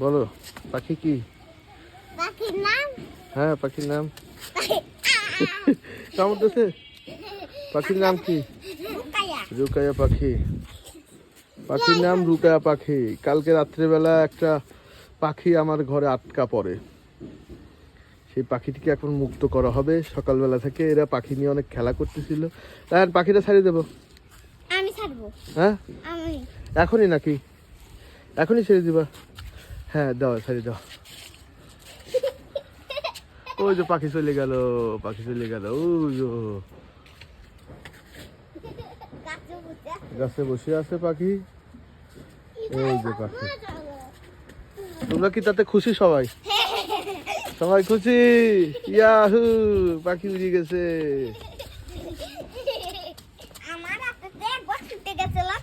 বলো পাখি কি? পাখির নাম? হ্যাঁ পাখির নাম কামড়তেছে। পাখির নাম কি? রুকাইয়া পাখি। পাখির নাম রুকাইয়া পাখি। কালকে রাত্রেবেলা একটা পাখি আমার ঘরে আটকা পড়ে, সেই পাখিটিকে এখন মুক্ত করা হবে। সকালবেলা থেকে এরা পাখি নিয়ে অনেক খেলা করতেছিল। তাই পাখিটা ছাড়িয়ে দেবো। আমি ছাড়বো। হ্যাঁ আমি এখনই নাকি? এখনই ছেড়ে দিবা? হ্যাঁ দাও, ছাড়িয়ে দাও। ওই যে পাখি চলে গেল, পাখি চলে গেল। ওই যে গাছে বসে আছে পাখি। এই যে পাখি। তোমরা কি তাতে খুশি? সবাই সবাই খুশি? ইয়াহু, পাখি উড়ে গেছে।